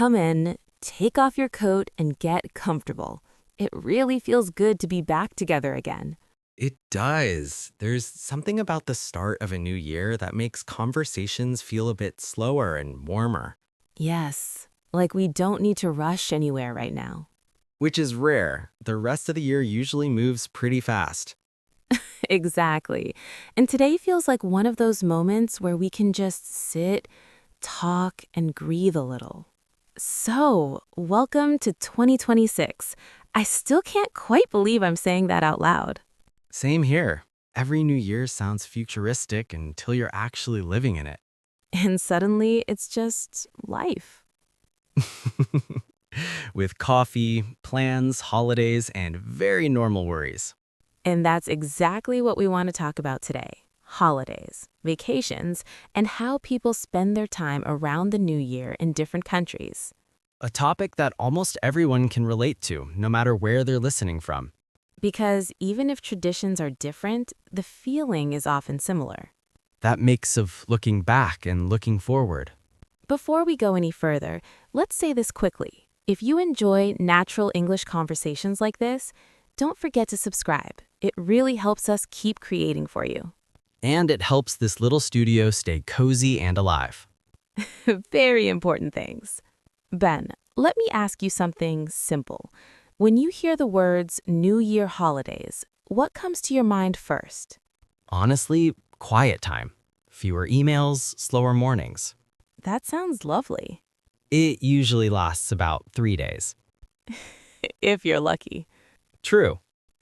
Come in, take off your coat, and get comfortable. It really feels good to be back together again. It does. There's something about the start of a new year that makes conversations feel a bit slower and warmer, Yes, like we don't need to rush anywhere right now. which is rare. The rest of the year usually moves pretty fast. Exactly. And today feels like one of those moments where we can just sit, talk, and breathe a little. So, welcome to 2026. I still can't quite believe I'm saying that out loud. Same here. Every new year sounds futuristic until you're actually living in it. And suddenly, it's just life. With coffee, plans, holidays, and very normal worries. And that's exactly what we want to talk about today. Holidays, vacations, and how people spend their time around the new year in different countries. A topic that almost everyone can relate to, no matter where they're listening from. Because even if traditions are different, the feeling is often similar. That mix of looking back and looking forward. Before we go any further, let's say this quickly. If you enjoy natural English conversations like this, don't forget to subscribe. It really helps us keep creating for you. And it helps this little studio stay cozy and alive. Very important things. Ben, let me ask you something simple. When you hear the words New Year holidays, what comes to your mind first? Honestly, quiet time. Fewer emails, slower mornings. That sounds lovely. It usually lasts about 3 days. If you're lucky. True.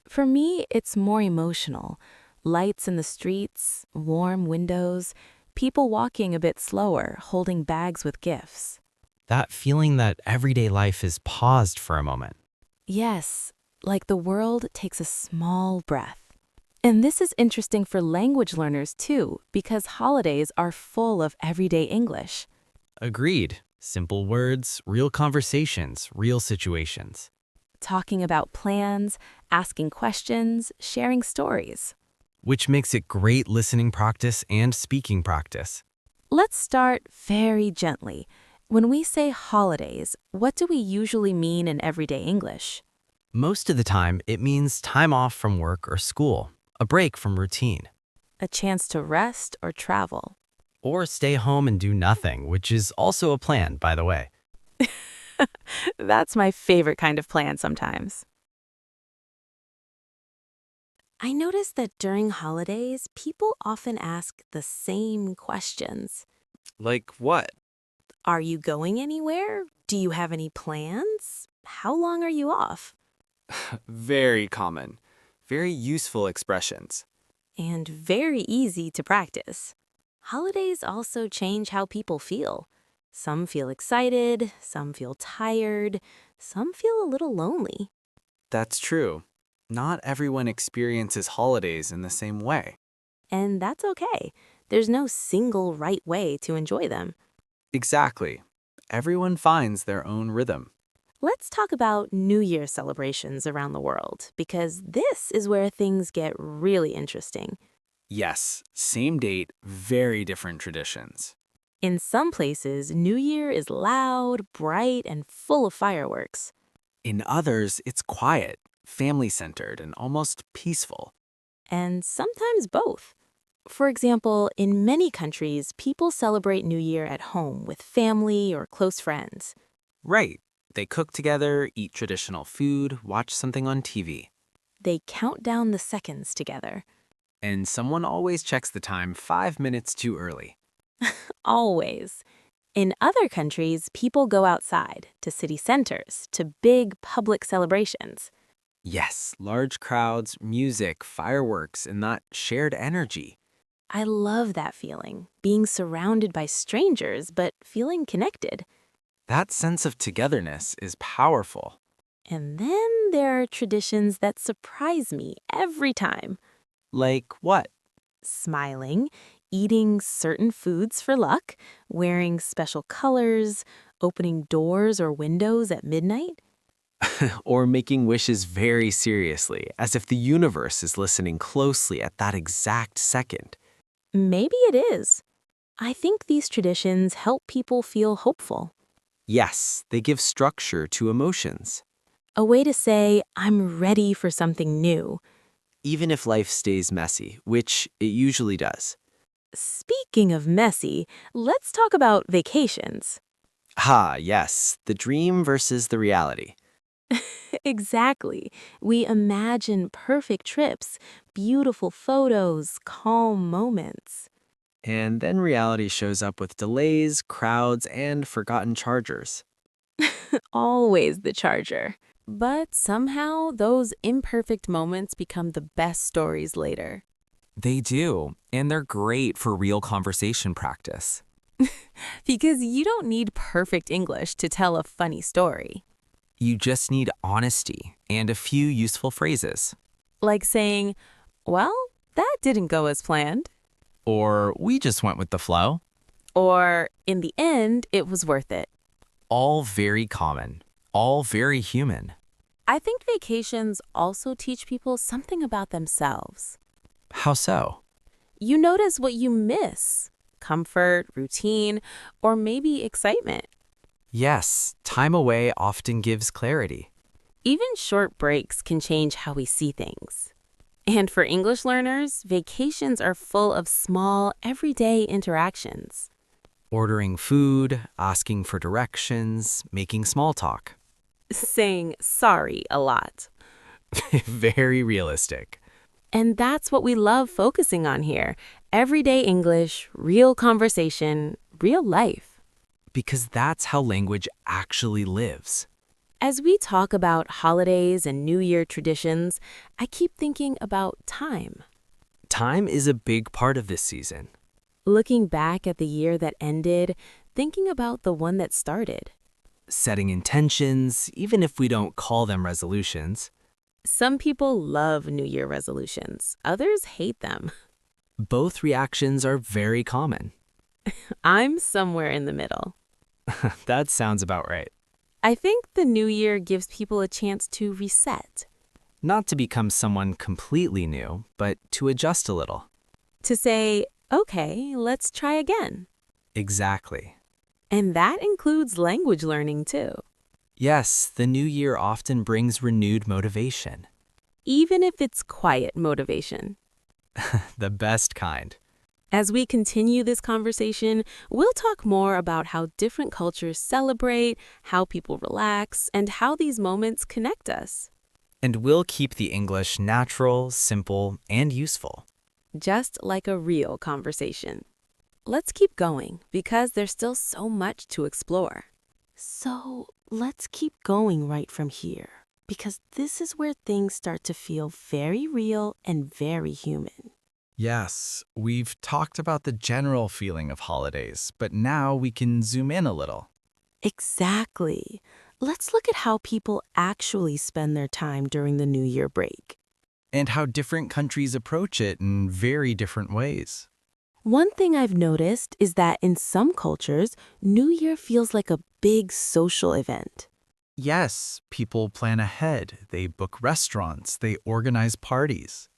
For me, it's more emotional. Lights in the streets, warm windows, people walking a bit slower, holding bags with gifts. That feeling that everyday life is paused for a moment. Yes, like the world takes a small breath. And this is interesting for language learners too, because holidays are full of everyday English. Agreed. Simple words, real conversations, real situations. Talking about plans, asking questions, sharing stories. Which makes it great listening practice and speaking practice. Let's start very gently. When we say holidays, what do we usually mean in everyday English? Most of the time, it means time off from work or school, a break from routine. A chance to rest or travel. Or stay home and do nothing, which is also a plan, by the way. That's my favorite kind of plan sometimes. I notice that during holidays, people often ask the same questions. Like what? Are you going anywhere? Do you have any plans? How long are you off? Very common. Very useful expressions. And very easy to practice. Holidays also change how people feel. Some feel excited, some feel tired, some feel a little lonely. That's true. Not everyone experiences holidays in the same way. And that's okay. There's no single right way to enjoy them. Exactly. Everyone finds their own rhythm. Let's talk about New Year celebrations around the world, because this is where things get really interesting. Yes, same date, very different traditions. In some places, New Year is loud, bright, and full of fireworks. In others, it's quiet, family-centered, and almost peaceful. And sometimes both. For example, in many countries, people celebrate New Year at home with family or close friends. Right. They cook together, eat traditional food, watch something on TV. They count down the seconds together. And someone always checks the time 5 minutes too early. Always. In other countries, people go outside, to city centers, to big public celebrations. Yes, large crowds, music, fireworks, and that shared energy. I love that feeling, being surrounded by strangers, but feeling connected. That sense of togetherness is powerful. And then there are traditions that surprise me every time. Like what? Smiling, eating certain foods for luck, wearing special colors, opening doors or windows at midnight. Or making wishes very seriously, as if the universe is listening closely at that exact second. Maybe it is. I think these traditions help people feel hopeful. Yes, they give structure to emotions. A way to say, I'm ready for something new. Even if life stays messy, which it usually does. Speaking of messy, let's talk about vacations. Yes, the dream versus the reality. Exactly. We imagine perfect trips, beautiful photos, calm moments. And then reality shows up with delays, crowds, and forgotten chargers. Always the charger. But somehow, those imperfect moments become the best stories later. They do, and they're great for real conversation practice. Because you don't need perfect English to tell a funny story. You just need honesty and a few useful phrases. Like saying, well, that didn't go as planned. Or we just went with the flow. Or, in the end, it was worth it. All very common, all very human. I think vacations also teach people something about themselves. How so? You notice what you miss: comfort, routine, or maybe excitement. Yes, time away often gives clarity. Even short breaks can change how we see things. And for English learners, vacations are full of small, everyday interactions. Ordering food, asking for directions, making small talk. Saying sorry a lot. Very realistic. And that's what we love focusing on here. Everyday English, real conversation, real life. Because that's how language actually lives. As we talk about holidays and New Year traditions, I keep thinking about time. Time is a big part of this season. Looking back at the year that ended, thinking about the one that started. Setting intentions, even if we don't call them resolutions. Some people love New Year resolutions, others hate them. Both reactions are very common. I'm somewhere in the middle. That sounds about right. I think the New Year gives people a chance to reset, Not to become someone completely new, but to adjust a little. to say, okay, let's try again. Exactly. And that includes language learning too. Yes, the new year often brings renewed motivation. Even if it's quiet motivation. The best kind. As we continue this conversation, we'll talk more about how different cultures celebrate, how people relax, and how these moments connect us. And we'll keep the English natural, simple, and useful. Just like a real conversation. Let's keep going because there's still so much to explore. So let's keep going right from here because this is where things start to feel very real and very human. Yes, we've talked about the general feeling of holidays, but now we can zoom in a little. Exactly. Let's look at how people actually spend their time during the New Year break. And how different countries approach it in very different ways. One thing I've noticed is that in some cultures, New Year feels like a big social event. Yes, people plan ahead, they book restaurants, they organize parties.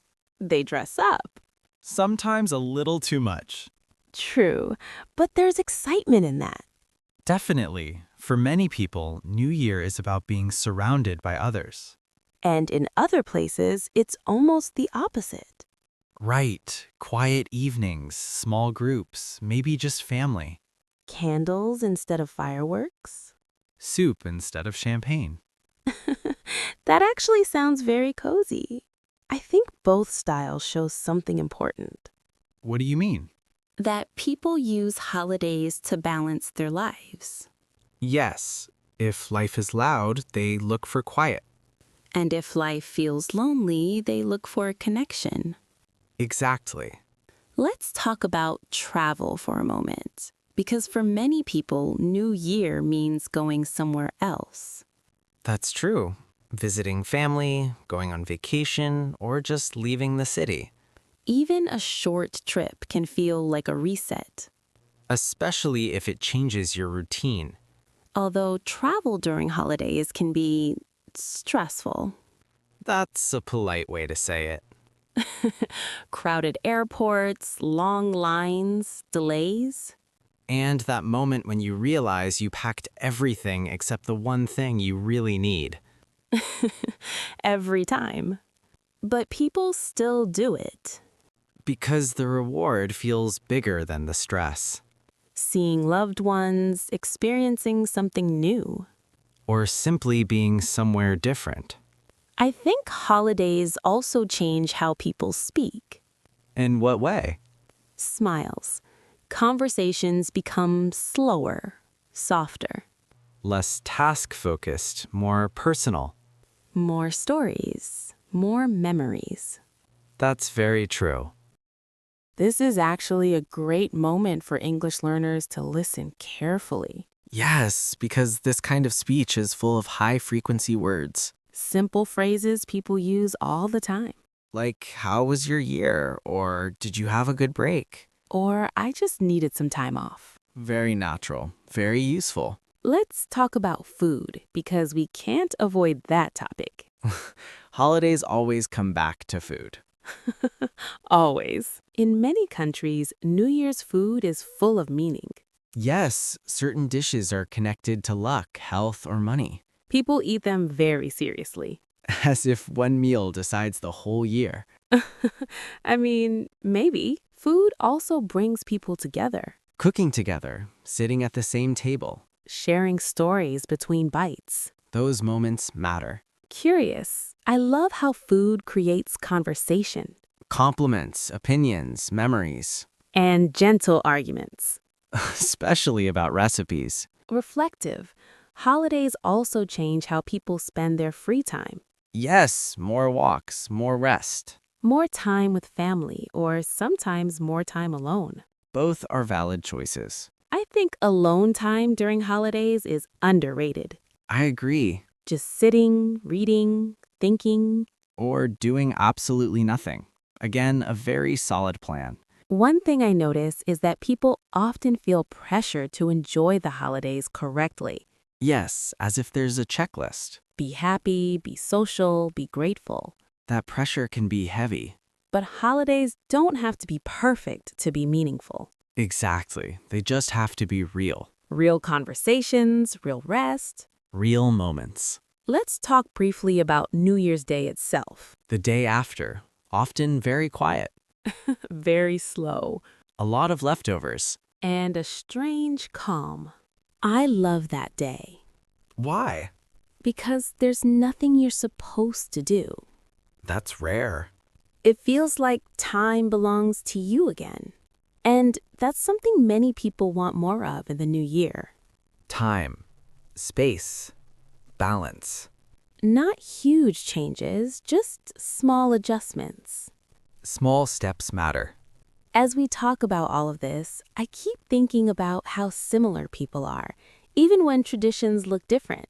They dress up. Sometimes a little too much. True, but there's excitement in that. Definitely, for many people, New Year is about being surrounded by others. And in other places, it's almost the opposite. Right, quiet evenings, small groups, maybe just family. Candles instead of fireworks. Soup instead of champagne. That actually sounds very cozy. I think both styles show something important. What do you mean? That people use holidays to balance their lives. Yes, if life is loud, they look for quiet. And if life feels lonely, they look for a connection. Exactly. Let's talk about travel for a moment. Because for many people, New Year means going somewhere else. That's true. Visiting family, going on vacation, or just leaving the city. Even a short trip can feel like a reset. Especially if it changes your routine. Although travel during holidays can be stressful. That's a polite way to say it. Crowded airports, long lines, delays. And that moment when you realize you packed everything except the one thing you really need. Every time. But people still do it. Because the reward feels bigger than the stress. Seeing loved ones, experiencing something new. Or simply being somewhere different. I think holidays also change how people speak. In what way? Smiles. Conversations become slower, softer. Less task-focused, more personal. More stories, more memories. That's very true. This is actually a great moment for English learners to listen carefully. Yes, because this kind of speech is full of high-frequency words. Simple phrases people use all the time. Like, how was your year? Or did you have a good break? Or I just needed some time off. Very natural, very useful. Let's talk about food because we can't avoid that topic. Holidays always come back to food. Always. In many countries, New Year's food is full of meaning. Yes, certain dishes are connected to luck, health, or money. People eat them very seriously. As if one meal decides the whole year. I mean, maybe. Food also brings people together, Cooking together, sitting at the same table. sharing stories between bites. Those moments matter. Curious. I love how food creates conversation Compliments, opinions, memories. and gentle arguments. Especially about recipes. Reflective. Holidays also change how people spend their free time. Yes, more walks, more rest. More time with family, or sometimes more time alone. Both are valid choices. I think alone time during holidays is underrated. I agree. Just sitting, reading, thinking. Or doing absolutely nothing. Again, a very solid plan. One thing I notice is that people often feel pressure to enjoy the holidays correctly. Yes, as if there's a checklist. Be happy, be social, be grateful. That pressure can be heavy. But holidays don't have to be perfect to be meaningful. Exactly. They just have to be real. Real conversations, real rest. Real moments. Let's talk briefly about New Year's Day itself. The day after, often very quiet. Very slow. A lot of leftovers. And a strange calm. I love that day Why? because there's nothing you're supposed to do. That's rare. It feels like time belongs to you again. And that's something many people want more of in the new year. Time, space, balance. Not huge changes, just small adjustments. Small steps matter. As we talk about all of this, I keep thinking about how similar people are, even when traditions look different.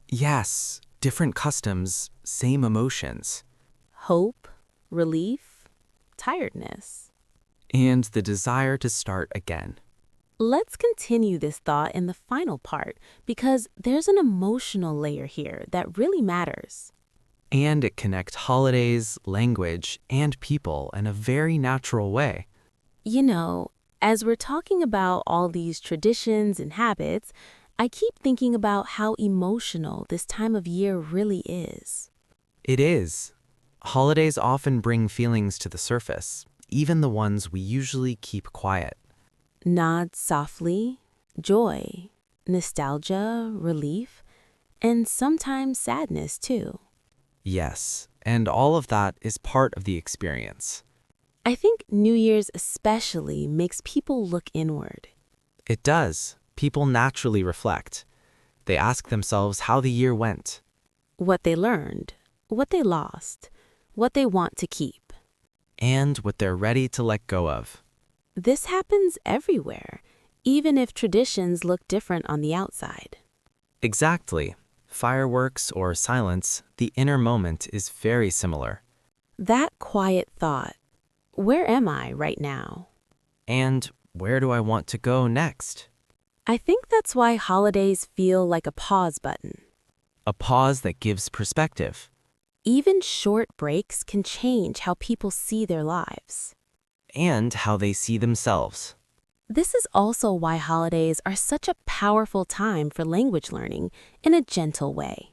Yes, different customs, same emotions. Hope, relief, tiredness. And the desire to start again. Let's continue this thought in the final part because there's an emotional layer here that really matters. And it connects holidays, language, and people in a very natural way. You know, as we're talking about all these traditions and habits, I keep thinking about how emotional this time of year really is. It is. Holidays often bring feelings to the surface, even the ones we usually keep quiet. Nod softly, joy, nostalgia, relief, and sometimes sadness too. Yes, and all of that is part of the experience. I think New Year's especially makes people look inward. It does. People naturally reflect. They ask themselves how the year went. What they learned, what they lost, what they want to keep. And what they're ready to let go of. This happens everywhere, even if traditions look different on the outside. Exactly. Fireworks or silence, the inner moment is very similar. That quiet thought, where am I right now? And where do I want to go next? I think that's why holidays feel like a pause button. A pause that gives perspective. Even short breaks can change how people see their lives. And how they see themselves. This is also why holidays are such a powerful time for language learning in a gentle way.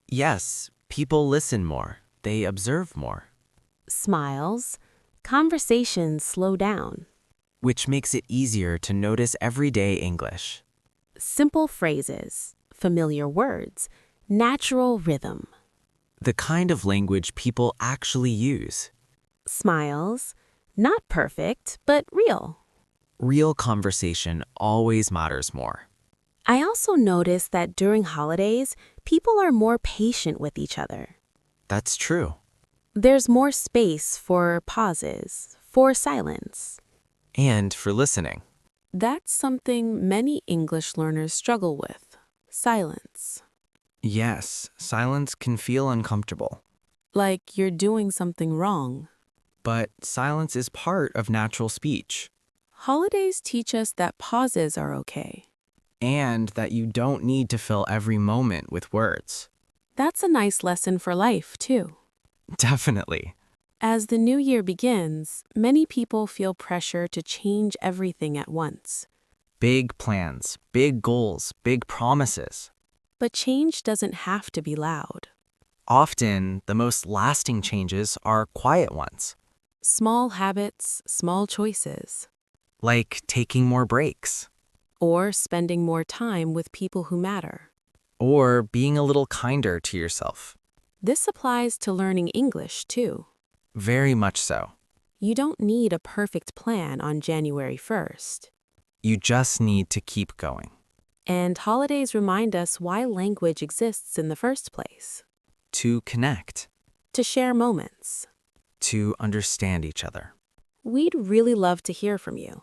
Yes, people listen more. They observe more, Smiles, conversations slow down. which makes it easier to notice everyday English. Simple phrases, familiar words, natural rhythm. The kind of language people actually use. Smiles, not perfect, but real. Real conversation always matters more. I also noticed that during holidays, people are more patient with each other. That's true. There's more space for pauses, for silence. And for listening. That's something many English learners struggle with. Silence. Yes, silence can feel uncomfortable. Like you're doing something wrong. But silence is part of natural speech, Holidays teach us that pauses are okay. and that you don't need to fill every moment with words. That's a nice lesson for life, too. Definitely. As the new year begins, many people feel pressure to change everything at once. Big plans, big goals, big promises. But change doesn't have to be loud. Often, the most lasting changes are quiet ones, Small habits, small choices. like taking more breaks, Or spending more time with people who matter. or being a little kinder to yourself. This applies to learning English, too. Very much so. You don't need a perfect plan on January 1st. You just need to keep going. And holidays remind us why language exists in the first place. To connect, To share moments. to understand each other. We'd really love to hear from you.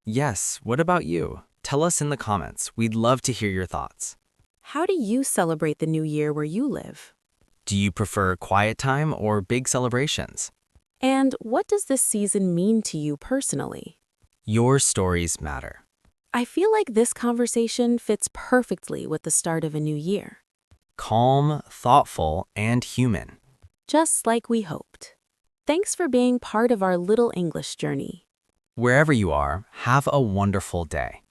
Yes, what about you? Tell us in the comments. We'd love to hear your thoughts. How do you celebrate the new year where you live? Do you prefer quiet time or big celebrations? And what does this season mean to you personally? Your stories matter. I feel like this conversation fits perfectly with the start of a new year. Calm, thoughtful, and human. Just like we hoped. Thanks for being part of our little English journey. Wherever you are, have a wonderful day.